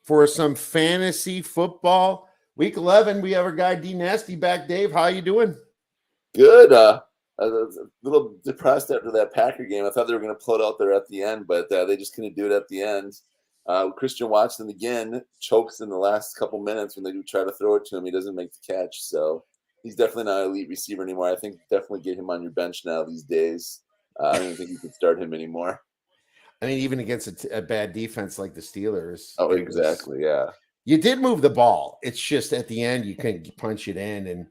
for some fantasy football. Week 11, we have our guy D Nasty back. Dave, how you doing? Good. I was a little depressed after that Packer game. I thought they were going to pull it out there at the end, but they just couldn't do it at the end. Christian Watson again chokes in the last couple minutes when they do try to throw it to him. He doesn't make the catch, so he's definitely not an elite receiver anymore. I think definitely get him on your bench now these days. I don't even think you can start him anymore. I mean, even against a bad defense like the Steelers. Oh, exactly. Yeah. You did move the ball. It's just at the end you couldn't punch it in, and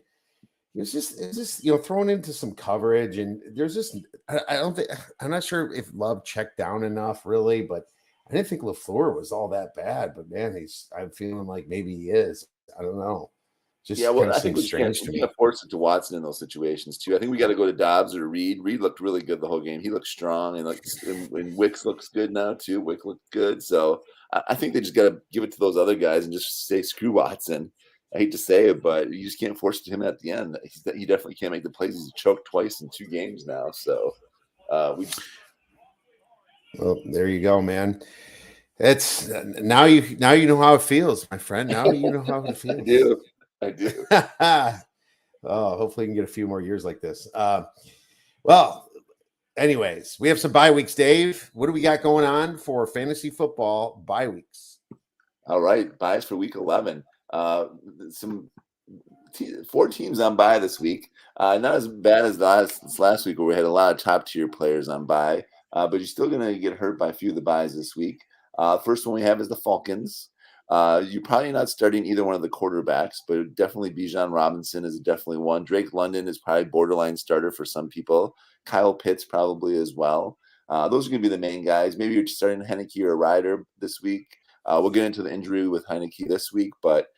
it's just thrown into some coverage, and there's just I don't think I'm not sure if Love checked down enough really, but I didn't think LaFleur was all that bad. But man, I'm feeling like maybe he is. I don't know. Just yeah, well, kind of I think seems strange to me. Force it to Watson in those situations too. I think we got to go to Dobbs or Reed. Reed looked really good the whole game. He looked strong, and Wicks looks good now too. Wick looked good, so I think they just got to give it to those other guys and just say screw Watson. I hate to say it, but you just can't force it to him at the end. He definitely can't make the plays. He's choked twice in 2 games now, so Well, there you go, man. It's now you know how it feels, my friend. Now you know how it feels. I do. Oh, hopefully you can get a few more years like this. Well, anyways, we have some bye weeks, Dave. What do we got going on for fantasy football bye weeks? All right, buys for week 11. 4 teams on bye this week. Not as bad as last week where we had a lot of top tier players on bye, but you're still going to get hurt by a few of the buys this week. First one we have is the Falcons. You're probably not starting either one of the quarterbacks, but definitely Bijan Robinson is definitely one. Drake London is probably borderline starter for some people. Kyle Pitts probably as well. Those are going to be the main guys. Maybe you're starting Heineke or Ryder this week. We'll get into the injury with Heineke this week, but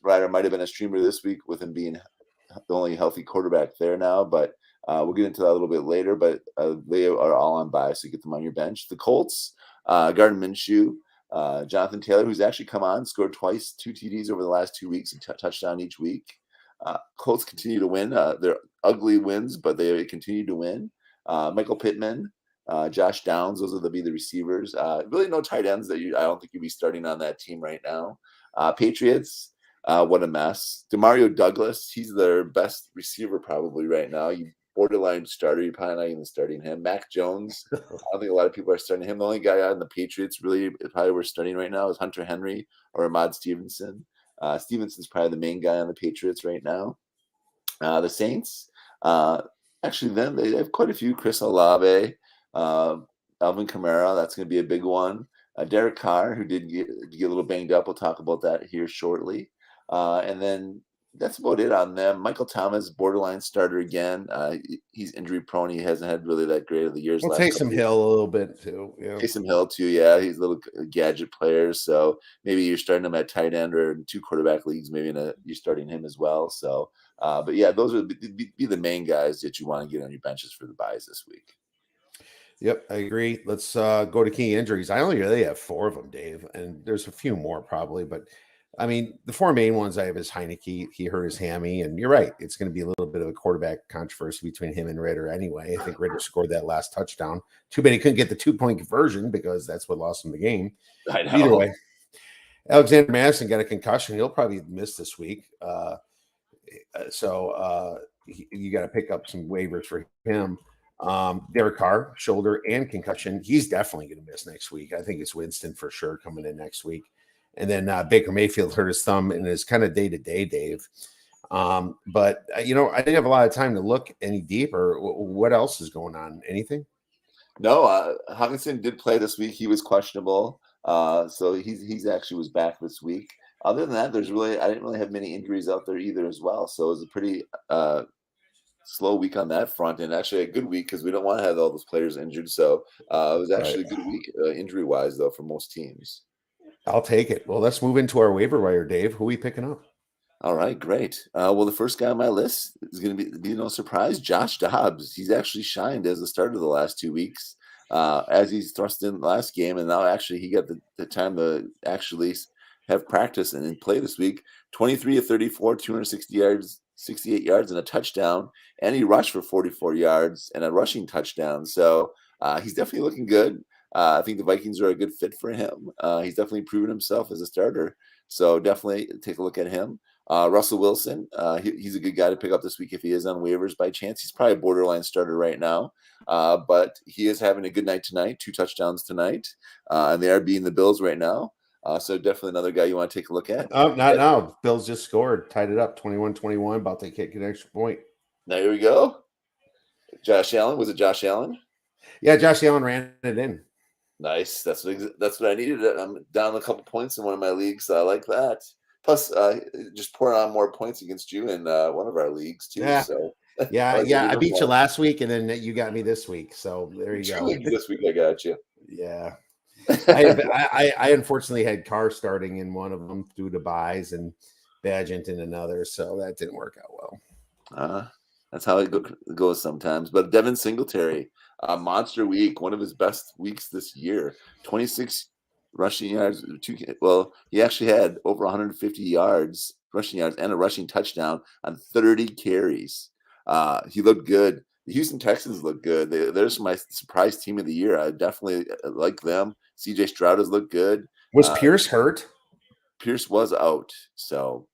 Ryder might have been a streamer this week with him being the only healthy quarterback there now, but we'll get into that a little bit later, but they are all on bye, so you get them on your bench. The Colts, Gardner Minshew, Jonathan Taylor, who's actually come on, scored twice, 2 TDs over the last 2 weeks, a touchdown each week. Colts continue to win. They're ugly wins, but they continue to win. Michael Pittman, Josh Downs, those will be the receivers. Really no tight ends that I don't think you'd be starting on that team right now. Patriots, what a mess. Demario Douglas, he's their best receiver probably right now. You borderline starter, you're probably not even starting him. Mac Jones, I don't think a lot of people are starting him. The only guy on the Patriots really probably we're starting right now is Hunter Henry or Ahmad Stevenson. Stevenson's probably the main guy on the Patriots right now. The Saints, actually they have quite a few. Chris Olave, Alvin Kamara, that's going to be a big one. Derek Carr, who did get a little banged up. We'll talk about that here shortly. And then that's about it on them. Michael Thomas, borderline starter again. He's injury prone. He hasn't had really that great of the years. Well, Taysom Hill a little bit too. Yeah. Taysom Hill too. Yeah, he's a little gadget player. So maybe you're starting him at tight end or in 2 quarterback leagues. Maybe you're starting him as well. So, but yeah, those would be the main guys that you want to get on your benches for the buys this week. Yep, I agree. Let's go to key injuries. I only really have 4 of them, Dave, and there's a few more probably, but I mean, the 4 main ones I have is Heineke. He hurt his hammy, and you're right. It's going to be a little bit of a quarterback controversy between him and Ritter anyway. I think Ritter scored that last touchdown. Too bad he couldn't get the 2-point conversion because that's what lost him the game. I know. Either way, Alexander Madison got a concussion. He'll probably miss this week. So you got to pick up some waivers for him. Derek Carr, shoulder and concussion. He's definitely going to miss next week. I think it's Winston for sure coming in next week. And then Baker Mayfield hurt his thumb and is kind of day-to-day, Dave. But, I didn't have a lot of time to look any deeper. What else is going on? Anything? No, Hawkinson did play this week. He was questionable. So he's actually was back this week. Other than that, I didn't really have many injuries out there either as well. So it was a pretty slow week on that front, and actually a good week because we don't want to have all those players injured. So it was actually a good week injury-wise, though, for most teams. I'll take it. Well, let's move into our waiver wire, Dave. Who are we picking up? All right, great. Well, the first guy on my list is going to be no surprise, Josh Dobbs. He's actually shined as the starter the last 2 weeks, as he's thrust in the last game, and now actually he got the time to actually have practice and play this week. 23 of 34, 260 yards, 68 yards, and a touchdown, and he rushed for 44 yards and a rushing touchdown. So he's definitely looking good. I think the Vikings are a good fit for him. He's definitely proven himself as a starter. So definitely take a look at him. Russell Wilson, he's a good guy to pick up this week if he is on waivers by chance. He's probably a borderline starter right now, but he is having a good night tonight, 2 touchdowns tonight, and they are beating the Bills right now. So definitely another guy you want to take a look at. Oh, not now. Bills just scored, tied it up 21-21, about to kick an extra point. There we go. Josh Allen. Was it Josh Allen? Yeah, Josh Allen ran it in. Nice. That's what I needed. I'm down a couple points in one of my leagues, so I like that. Plus, just pouring on more points against you in one of our leagues too. Yeah. So I beat you last week, and then you got me this week. So there you 2 go. weeks this week, I got you. Yeah. I unfortunately had Carr starting in one of them due to buys and Badgett in another, so that didn't work out well. That's how it goes sometimes. But Devin Singletary, monster week, one of his best weeks this year. 26 rushing yards. He actually had over 150 yards, rushing yards, and a rushing touchdown on 30 carries. He looked good. The Houston Texans look good. They're my surprise team of the year. I definitely like them. CJ Stroud has looked good. Was Pierce hurt? Pierce was out, so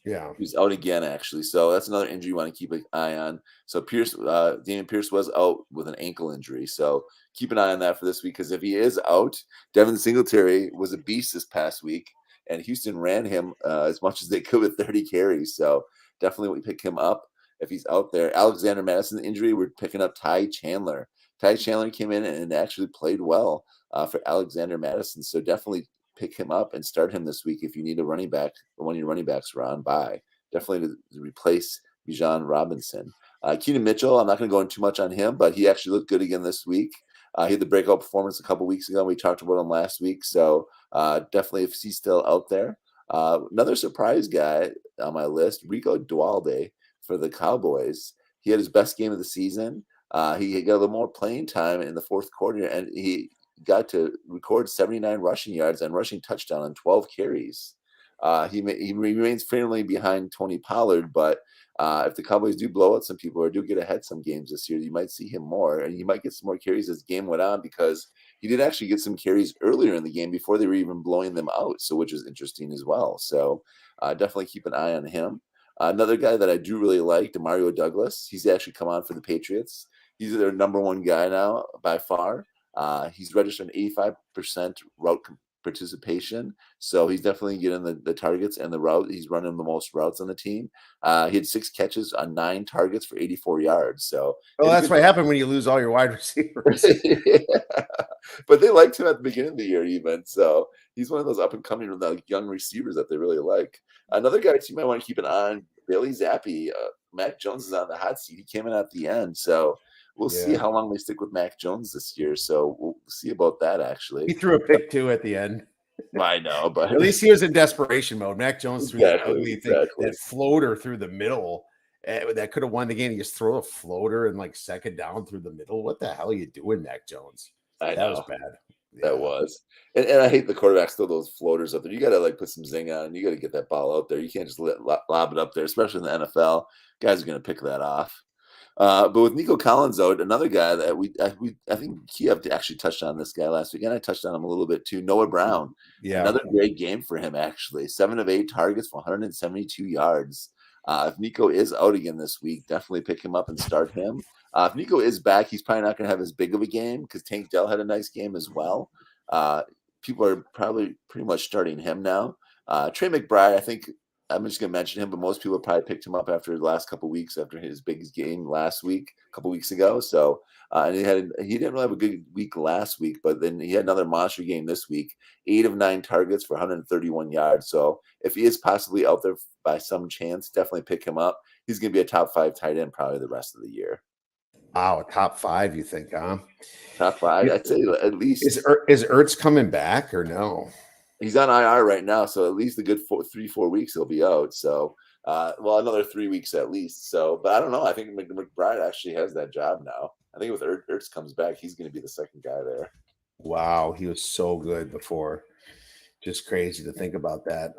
yeah, he's out again actually. So that's another injury you want to keep an eye on. So Dameon Pierce was out with an ankle injury. So keep an eye on that for this week, because if he is out, Devin Singletary was a beast this past week, and Houston ran him as much as they could with 30 carries. So definitely we pick him up if he's out there. Alexander Madison injury, we're picking up Ty Chandler. Ty Chandler came in and actually played well for Alexander Madison. So definitely pick him up and start him this week if you need a running back, or one of your running backs are on by. Definitely to replace Bijan Robinson. Keenan Mitchell, I'm not going to go into too much on him, but he actually looked good again this week. He had the breakout performance a couple weeks ago. We talked about him last week. So definitely if he's still out there. Another surprise guy on my list, Rico Dualde for the Cowboys. He had his best game of the season. He got a little more playing time in the fourth quarter, and he got to record 79 rushing yards and rushing touchdown on 12 carries. He remains firmly behind Tony Pollard, but if the Cowboys do blow out some people or do get ahead some games this year, you might see him more, and you might get some more carries as the game went on, because he did actually get some carries earlier in the game before they were even blowing them out, so which is interesting as well. So definitely keep an eye on him. Another guy that I do really like, Demario Douglas. He's actually come on for the Patriots. He's their number one guy now by far. He's registered 85% route participation, so he's definitely getting the targets and the route. He's running the most routes on the team. He had 6 catches on 9 targets for 84 yards. So, that's what happened when you lose all your wide receivers. Yeah. But they liked him at the beginning of the year, even. So he's one of those up and coming young receivers that they really like. Another guy you might want to keep an eye on, Bailey Zappi. Mac Jones is on the hot seat. He came in at the end, so we'll see how long they stick with Mac Jones this year. So we'll see about that, actually. He threw a pick, too, at the end. I know, but at least he was in desperation mode. Mac Jones threw that ugly thing, that floater through the middle. That could have won the game. You just throw a floater and like second down through the middle. What the hell are you doing, Mac Jones? That was bad. That was. And I hate the quarterbacks throw those floaters up there. You got to like put some zing on. You got to get that ball out there. You can't just lob it up there, especially in the NFL. Guys are going to pick that off. But with Nico Collins out, another guy that I think Kiev actually touched on this guy last week, and I touched on him a little bit too. Noah Brown, another great game for him actually. 7 of 8 targets for 172 yards. If Nico is out again this week, definitely pick him up and start him. If Nico is back, he's probably not going to have as big of a game because Tank Dell had a nice game as well. People are probably pretty much starting him now. Trey McBride, I think I'm just going to mention him, but most people probably picked him up after the last couple of weeks after his big game last week, a couple of weeks ago. So, and he didn't really have a good week last week, but then he had another monster game this week, 8 of 9 targets for 131 yards. So if he is possibly out there by some chance, definitely pick him up. He's going to be a top 5 tight end probably the rest of the year. Wow, top 5, you think, huh? Top 5, I'd say at least. Is Ertz coming back or no? He's on IR right now, so at least a good 3-4 weeks he'll be out. So, another 3 weeks at least. So, but I don't know. I think McBride actually has that job now. I think with Ertz comes back, he's going to be the second guy there. Wow, he was so good before. Just crazy to think about that.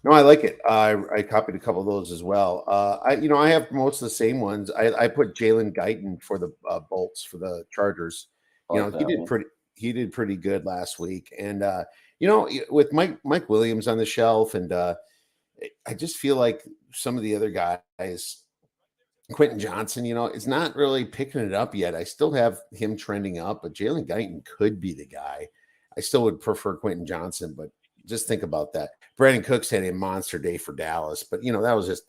No, I like it. I copied a couple of those as well. I have most of the same ones. I put Jalen Guyton for the Bolts for the Chargers. He did pretty. did pretty good last week. And with Mike Williams on the shelf, and I just feel like some of the other guys, Quentin Johnson, is not really picking it up yet. I still have him trending up, but Jalen Guyton could be the guy. I still would prefer Quentin Johnson, but just think about that. Brandon Cooks had a monster day for Dallas, but that was just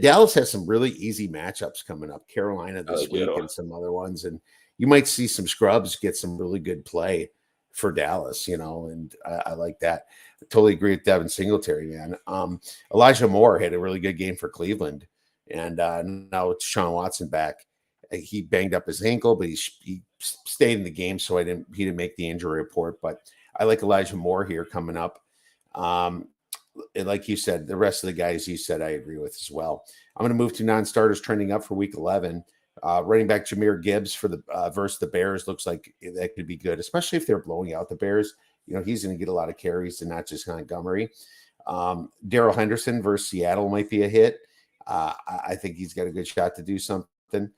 Dallas has some really easy matchups coming up. Carolina this week and some other ones, and you might see some scrubs get some really good play for Dallas, and I like that. I totally agree with Devin Singletary, man. Elijah Moore had a really good game for Cleveland. And now it's Sean Watson back. He banged up his ankle, but he stayed in the game, so he didn't make the injury report. But I like Elijah Moore here coming up. And like you said, the rest of the guys you said I agree with as well. I'm going to move to non-starters trending up for Week 11. Running back Jahmyr Gibbs for the versus the Bears looks like that could be good, especially if they're blowing out the Bears. He's going to get a lot of carries and not just Montgomery. Darrell Henderson versus Seattle might be a hit. I think he's got a good shot to do something.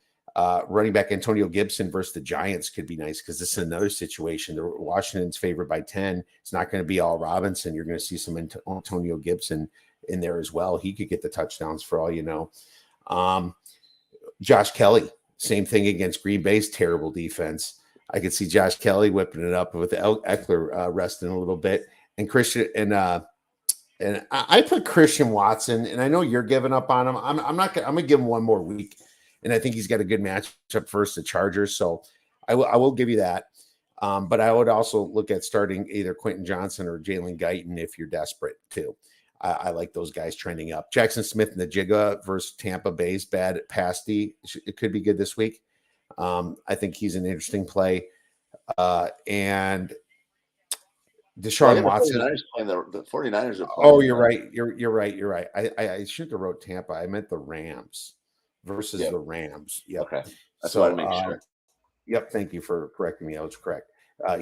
Running back Antonio Gibson versus the Giants could be nice because this is another situation. Washington's favored by 10. It's not going to be all Robinson. You're going to see some Antonio Gibson in there as well. He could get the touchdowns for all you know. Josh Kelly, same thing against Green Bay's terrible defense. I could see Josh Kelly whipping it up with Eckler resting a little bit. And Christian and I put Christian Watson, and I know you're giving up on him. I'm gonna give him one more week, and I think he's got a good matchup versus the Chargers. So I will give you that. But I would also look at starting either Quentin Johnson or Jalen Guyton if you're desperate too. I like those guys trending up. Jackson Smith and the Jigga versus Tampa Bay's bad pasty. It could be good this week. I think he's an interesting play. And Deshaun Watson. The 49ers are playing. Oh, you're right. You're right. I shouldn't have wrote Tampa. I meant the Rams versus the Rams. Yep. Okay. That's what I make sure. Yep. Thank you for correcting me. I was correct.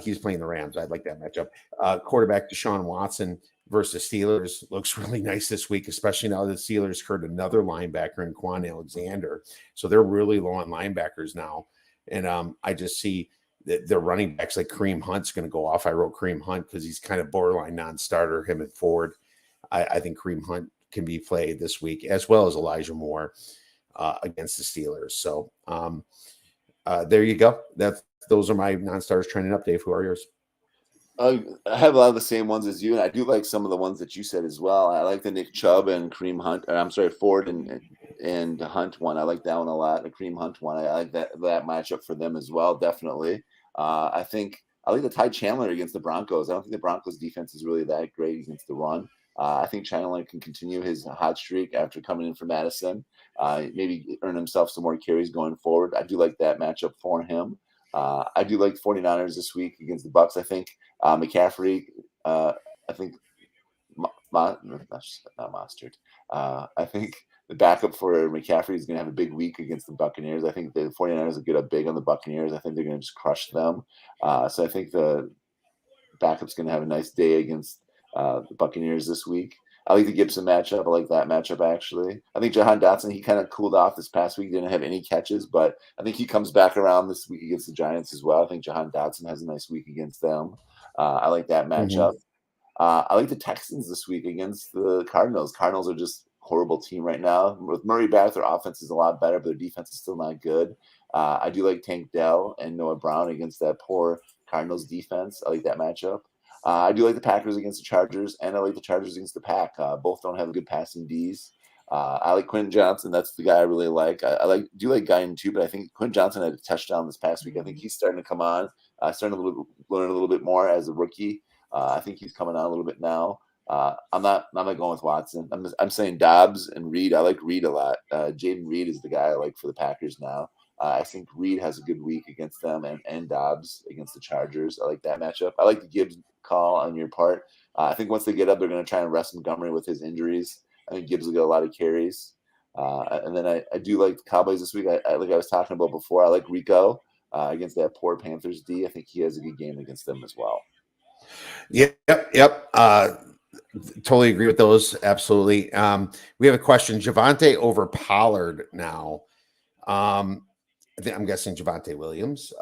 He's playing the Rams. I'd like that matchup. Quarterback Deshaun Watson versus Steelers looks really nice this week, especially now that the Steelers hurt another linebacker in Quan Alexander. So they're really low on linebackers now. And I just see their running backs like Kareem Hunt's going to go off. I wrote Kareem Hunt because he's kind of borderline non-starter, him and Ford. I think Kareem Hunt can be played this week, as well as Elijah Moore against the Steelers. So there you go. Those are my non-starters trending up. Dave, who are yours? I have a lot of the same ones as you, and I do like some of the ones that you said as well. I like the Nick Chubb and Kareem Hunt. Ford and Hunt one. I like that one a lot. The Kareem Hunt one. I like that matchup for them as well. Definitely. I like the Ty Chandler against the Broncos. I don't think the Broncos defense is really that great against the run. I think Chandler can continue his hot streak after coming in for Madison. Maybe earn himself some more carries going forward. I do like that matchup for him. I do like 49ers this week against the Bucks. I think McCaffrey, I think not Mostert. I think the backup for McCaffrey is going to have a big week against the Buccaneers. I think the 49ers will get up big on the Buccaneers. I think they're going to just crush them. So I think the backup's going to have a nice day against the Buccaneers this week. I like the Gibson matchup. I like that matchup, actually. I think Jahan Dotson, he kind of cooled off this past week. Didn't have any catches, but I think he comes back around this week against the Giants as well. I think Jahan Dotson has a nice week against them. I like that matchup. I like the Texans this week against the Cardinals. Cardinals are just a horrible team right now. With Murray back, their offense is a lot better, but their defense is still not good. I do like Tank Dell and Noah Brown against that poor Cardinals defense. I like that matchup. I do like the Packers against the Chargers, and I like the Chargers against the Pack. Both don't have good passing Ds. I like Quentin Johnson. That's the guy I really like. I do like Guyton too, but I think Quentin Johnson had a touchdown this past week. I think he's starting to come on, starting to learn a little bit more as a rookie. I think he's coming on a little bit now. I'm not going with Watson. I'm saying Dobbs and Reed. I like Reed a lot. Jaden Reed is the guy I like for the Packers now. I think Reed has a good week against them and Dobbs against the Chargers. I like that matchup. I like the Gibbs call on your part. I think once they get up, they're going to try and rest Montgomery with his injuries. I think Gibbs will get a lot of carries. And then I do like the Cowboys this week. Like I was talking about before, I like Rico against that poor Panthers D. I think he has a good game against them as well. Yep. Totally agree with those. Absolutely. We have a question. Javonte over Pollard now. I'm guessing Javonte Williams.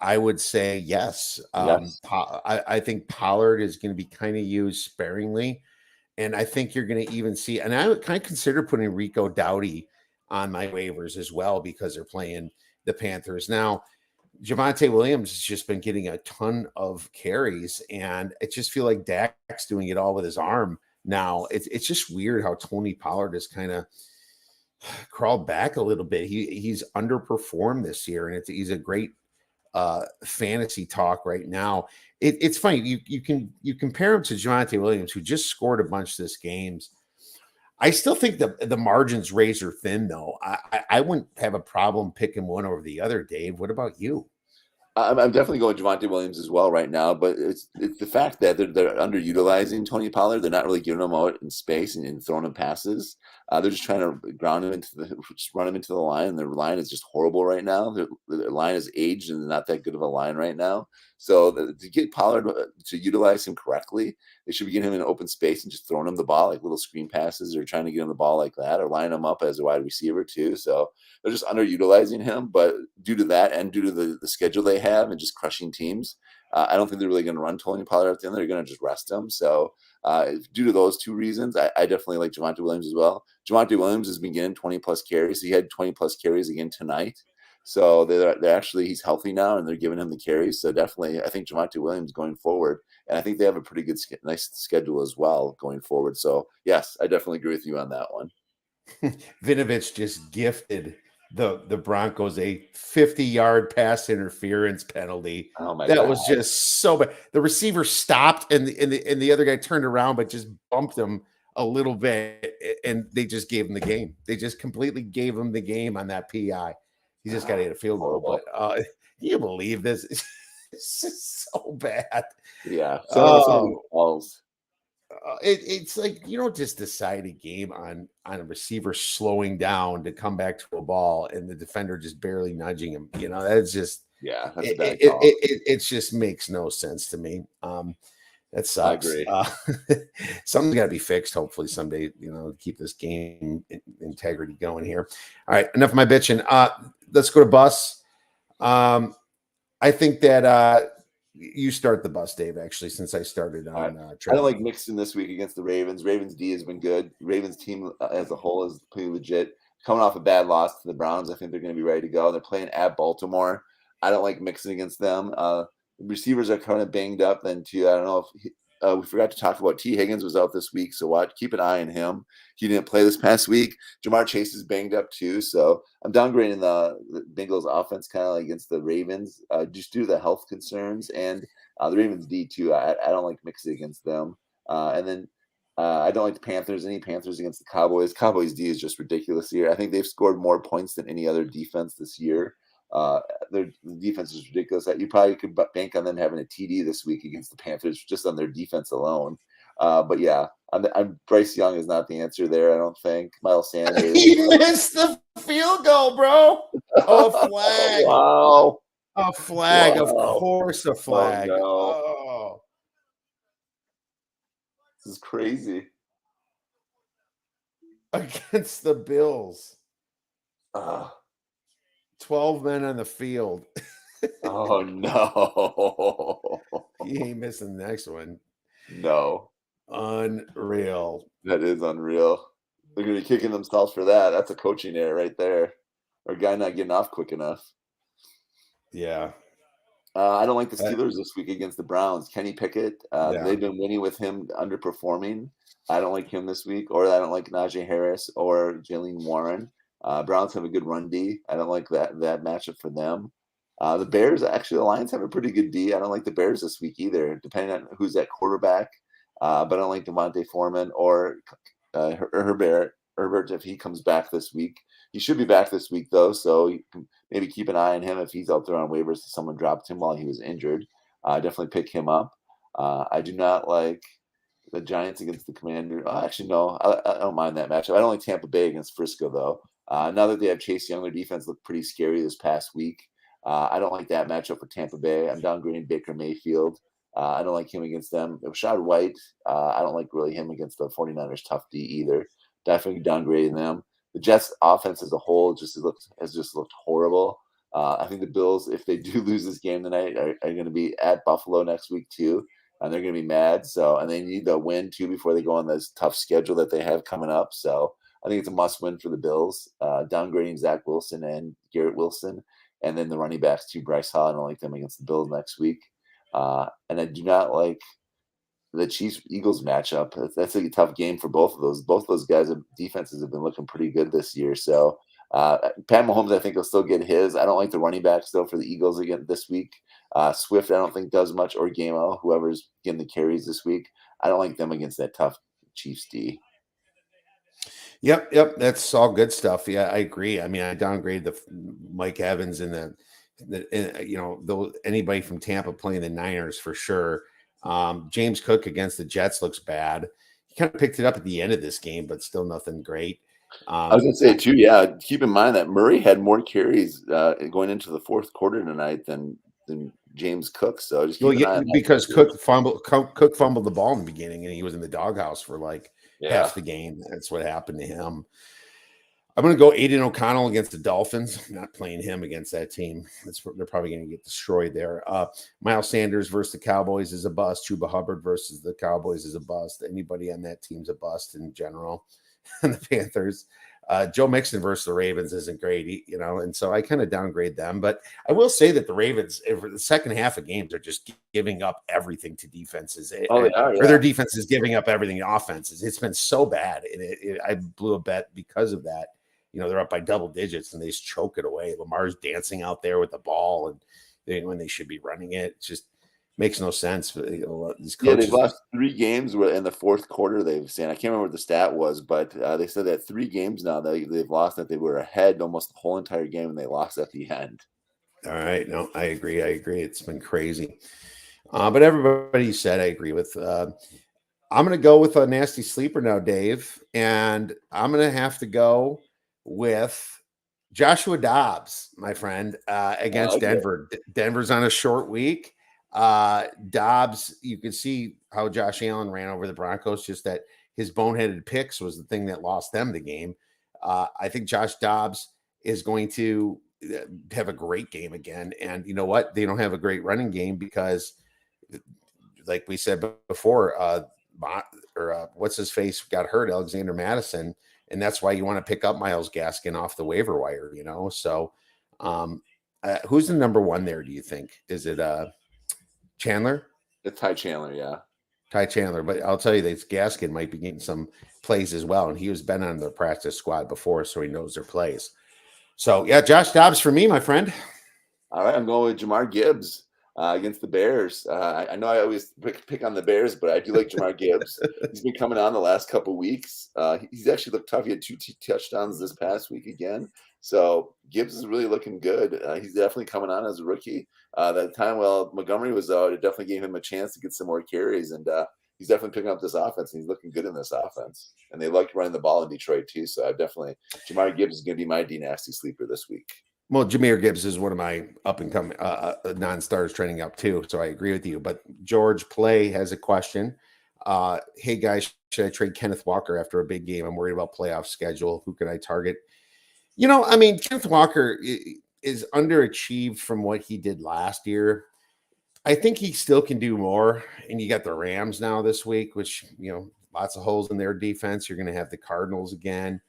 I would say yes. Yes. I think Pollard is going to be kind of used sparingly. And I think you're going to even see, and I would kind of consider putting Rico Dowdy on my waivers as well because they're playing the Panthers. Now, Javonte Williams has just been getting a ton of carries, and I just feel like Dak's doing it all with his arm now. It's just weird how Tony Pollard has kind of crawled back a little bit. He's underperformed this year, and he's a great fantasy talk right now. It's funny. You compare him to Javonte Williams, who just scored a bunch this games. I still think the margin's razor thin, though. I wouldn't have a problem picking one over the other, Dave. What about you? I'm definitely going Javonte Williams as well right now, but it's the fact that they're underutilizing Tony Pollard. They're not really giving him out in space and throwing him passes. They're just trying to ground him just run him into the line. And their line is just horrible right now. Their line is aged and not that good of a line right now. So to get Pollard to utilize him correctly, they should be getting him in open space and just throwing him the ball like little screen passes, or trying to get him the ball like that, or line him up as a wide receiver too. So they're just underutilizing him. But due to that and due to the schedule they have and just crushing teams, I don't think they're really going to run Tony Pollard at the end. They're going to just rest him. So due to those two reasons, I definitely like Javonte Williams as well. Javonte Williams has been getting 20-plus carries. He had 20-plus carries again tonight. So they're actually, he's healthy now, and they're giving him the carries. So definitely, I think Javonte Williams going forward, and I think they have a pretty good, nice schedule as well going forward. So yes, I definitely agree with you on that one. Vinovich just gifted the Broncos a 50-yard pass interference penalty. Oh my That God. was just so bad. The receiver stopped, and the other guy turned around, but just bumped him a little bit, and they just gave him the game. They just completely gave him the game on that PI. He just got to hit a field goal. But can you believe this? It's just so bad. Yeah. So balls. It's like you don't just decide a game on a receiver slowing down to come back to a ball and the defender just barely nudging him. That's just that's a bad call. It just makes no sense to me. That sucks. I agree. Something's got to be fixed. Hopefully someday, keep this game integrity going here. All right, enough of my bitching. Let's go to bus. I think that you start the bus, Dave, actually, since I started on I don't like Mixon this week against the Ravens. Ravens D has been good. Ravens team as a whole is pretty legit. Coming off a bad loss to the Browns, I think they're going to be ready to go. They're playing at Baltimore. I don't like Mixon against them. Receivers are kind of banged up then too. I don't know if we forgot to talk about T. Higgins was out this week, so keep an eye on him. He didn't play this past week. Jamar Chase is banged up too, so I'm downgrading the Bengals offense kind of against the Ravens just due to the health concerns, and the Ravens D too. I don't like mixing against them, and then I don't like the Panthers. Any Panthers against the Cowboys. Cowboys D is just ridiculous here. I think they've scored more points than any other defense this year. Their defense is ridiculous. That you probably could bank on them having a TD this week against the Panthers just on their defense alone. But yeah, I'm Bryce Young is not the answer there. I don't think Miles Sanders. He missed the field goal, bro. Oh, flag! Wow, a flag. Wow. Of course, a flag. Oh, no. Oh, This is crazy. against the Bills. 12 men on the field. Oh no. He ain't missing the next one. No. Unreal. That is unreal. They're going to be kicking themselves for that. That's a coaching error right there. Or a guy not getting off quick enough. Yeah. I don't like the Steelers this week against the Browns. Kenny Pickett, Yeah. they've been winning with him underperforming. I don't like him this week. Or I don't like Najee Harris or Jaylen Warren. Browns have a good run D. I don't like that matchup for them. The Bears, actually, the Lions have a pretty good D. I don't like the Bears this week either, depending on who's at quarterback. But I don't like Devontae Foreman or Herbert if he comes back this week. He should be back this week, though, so you can maybe keep an eye on him if he's out there on waivers. Someone dropped him while he was injured. Definitely pick him up. I do not like the Giants against the Commanders. Actually, no, I don't mind that matchup. I don't like Tampa Bay against Frisco, though. Now that they have Chase Young, their defense looked pretty scary this past week. I don't like that matchup for Tampa Bay. I'm downgrading Baker Mayfield. I don't like him against them. Rashad White, I don't like really him against the 49ers tough D either. Definitely downgrading them. The Jets offense as a whole has just looked horrible. I think the Bills, if they do lose this game tonight, are going to be at Buffalo next week too, and they're going to be mad. So, and they need the win too before they go on this tough schedule that they have coming up. So, I think it's a must-win for the Bills. Downgrading Zach Wilson and Garrett Wilson, and then the running backs too, Bryce Hall. I don't like them against the Bills next week, and I do not like the Chiefs Eagles matchup. That's a tough game for both of those. Both of those guys' defenses have been looking pretty good this year. So Pat Mahomes, I think, will still get his. I don't like the running backs though for the Eagles again this week. Swift, I don't think does much, or Gameo, whoever's getting the carries this week. I don't like them against that tough Chiefs D. Yep. That's all good stuff. Yeah, I agree. I mean, I downgrade the Mike Evans and anybody from Tampa playing the Niners for sure. James Cook against the Jets looks bad. He kind of picked it up at the end of this game, but still nothing great. I was going to say too, yeah. Keep in mind that Murray had more carries going into the fourth quarter tonight than James Cook. So just keep an eye on that because Cook fumbled the ball in the beginning, and he was in the doghouse for like half the game. That's what happened to him. I'm going to go Aiden O'Connell against the Dolphins. I'm not playing him against that team. They're probably going to get destroyed there. Miles Sanders versus the Cowboys is a bust. Chuba Hubbard versus the Cowboys is a bust. Anybody on that team's a bust in general. And the Panthers. Joe Mixon versus the Ravens isn't great, and so I kind of downgrade them. But I will say that the Ravens, for the second half of games, are just giving up everything to defenses. Or their defense is giving up everything to offenses. It's been so bad. And I blew a bet because of that. They're up by double digits and they just choke it away. Lamar's dancing out there with the ball and when they should be running it. It just makes no sense. These coaches, they've lost 3 games in the fourth quarter. They've said, I can't remember what the stat was, but they said that 3 games now they've lost, that they were ahead almost the whole entire game and they lost at the end. All right. No, I agree. It's been crazy. But everybody said I agree with. I'm going to go with a nasty sleeper now, Dave. And I'm going to have to go with Joshua Dobbs, my friend, against Denver. Denver's on a short week. Dobbs, you can see how Josh Allen ran over the Broncos, just that his boneheaded picks was the thing that lost them the game. I think Josh Dobbs is going to have a great game again. And you know what? They don't have a great running game because, like we said before, what's his face got hurt, Alexander Madison. And that's why you want to pick up Myles Gaskin off the waiver wire, So who's the number one there, do you think? Is it Chandler? It's Ty Chandler, yeah. Ty Chandler. But I'll tell you, that Gaskin might be getting some plays as well. And he was been on the practice squad before, so he knows their plays. So, yeah, Josh Dobbs for me, my friend. All right, I'm going with Jamar Gibbs against the Bears. I know I always pick on the Bears, but I do like Jamar Gibbs. He's been coming on the last couple weeks. He's actually looked tough. He had 2 touchdowns this past week again. So Gibbs is really looking good. He's definitely coming on as a rookie. That time while Montgomery was out, it definitely gave him a chance to get some more carries. And he's definitely picking up this offense, and he's looking good in this offense. And they like running the ball in Detroit too. So Jamar Gibbs is going to be my D-Nasty sleeper this week. Well, Jahmyr Gibbs is one of my up-and-coming non-stars trending up too, so I agree with you. But George Play has a question. Hey, guys, should I trade Kenneth Walker after a big game? I'm worried about playoff schedule. Who can I target? Kenneth Walker is underachieved from what he did last year. I think he still can do more. And you got the Rams now this week, which, lots of holes in their defense. You're going to have the Cardinals again.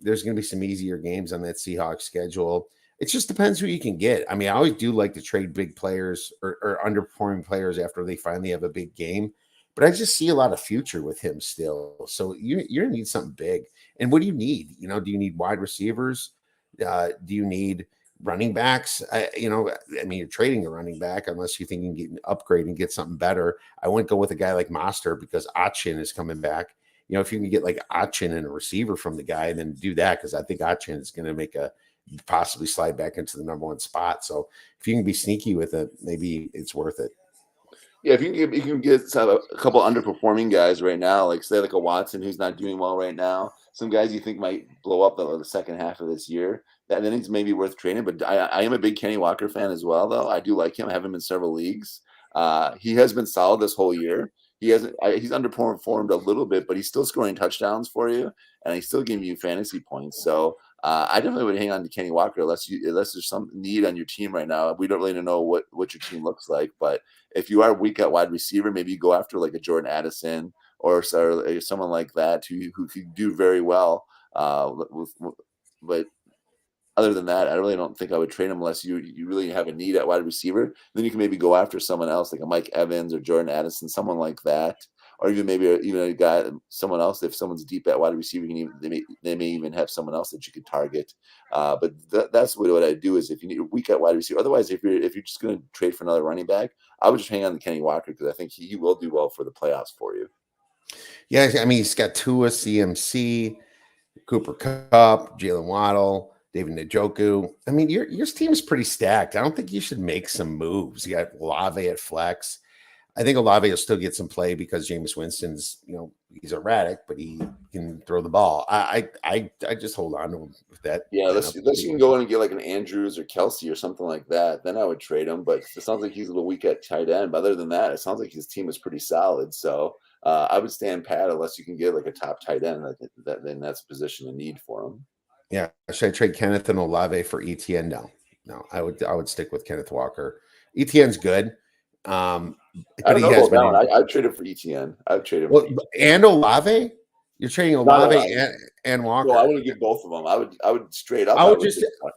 There's going to be some easier games on that Seahawks schedule. It just depends who you can get. I mean, I always do like to trade big players or underperforming players after they finally have a big game. But I just see a lot of future with him still. So you're going to need something big. And what do you need? Do you need wide receivers? Do you need running backs? You're trading a running back unless you think you can get an upgrade and get something better. I wouldn't go with a guy like Monster because Achin is coming back. If you can get like Achin and a receiver from the guy, then do that because I think Achin is going to make possibly slide back into the number one spot. So if you can be sneaky with it, maybe it's worth it. Yeah, if you can get a couple underperforming guys right now, like say like a Watson who's not doing well right now, some guys you think might blow up the second half of this year, then it's maybe worth trading. But I am a big Kenny Walker fan as well, though. I do like him. I have him in several leagues. He has been solid this whole year. He's underperformed a little bit, but he's still scoring touchdowns for you, and he's still giving you fantasy points. So I definitely would hang on to Kenny Walker unless there's some need on your team right now. We don't really know what your team looks like, but if you are weak at wide receiver, maybe you go after like a Jordan Addison or someone like that who could do very well. But other than that, I really don't think I would trade him unless you really have a need at wide receiver. Then you can maybe go after someone else like a Mike Evans or Jordan Addison, someone like that, or even maybe even a guy, someone else. If someone's deep at wide receiver, they may even have someone else that you could target. But that's what I do is if you need a weak at wide receiver. Otherwise, if you're just going to trade for another running back, I would just hang on to Kenny Walker because I think he will do well for the playoffs for you. Yeah, I mean he's got Tua, CMC, Cooper Kupp, Jalen Waddle, David Njoku. I mean, your team is pretty stacked. I don't think you should make some moves. You got Olave at flex. I think Olave will still get some play because Jameis Winston's, he's erratic, but he can throw the ball. I just hold on to him with that. Yeah, unless you can go in and get like an Andrews or Kelsey or something like that, then I would trade him. But it sounds like he's a little weak at tight end. But other than that, it sounds like his team is pretty solid. So I would stand pat unless you can get like a top tight end. Then that's a position of need for him. Yeah, should I trade Kenneth and Olave for ETN? No, I would stick with Kenneth Walker. ETN's good. I don't know about that one. I'd trade him for ETN. I'd trade him. And Olave? You're trading Olave and Walker. No, I wouldn't get both of them. I would straight up. I would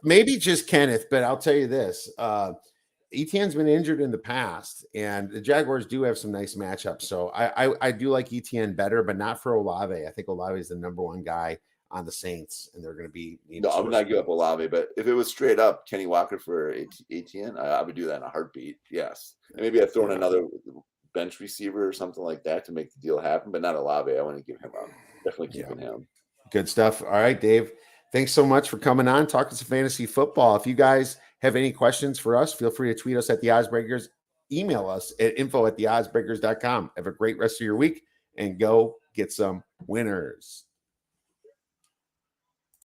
maybe just Kenneth, but I'll tell you this: ETN's been injured in the past, and the Jaguars do have some nice matchups. So I do like ETN better, but not for Olave. I think Olave is the number one guy on the Saints, and they're going to be. No, I would not give up Olave, but if it was straight up Kenny Walker for ETN, I would do that in a heartbeat. Yes, and maybe I'd throw in another bench receiver or something like that to make the deal happen, but not Olave. I want to give him up. Definitely keeping him. Good stuff. All right, Dave. Thanks so much for coming on, talking some fantasy football. If you guys have any questions for us, feel free to tweet us at the Oddsbreakers. Email us at info@theoddsbreakers.com. Have a great rest of your week and go get some winners.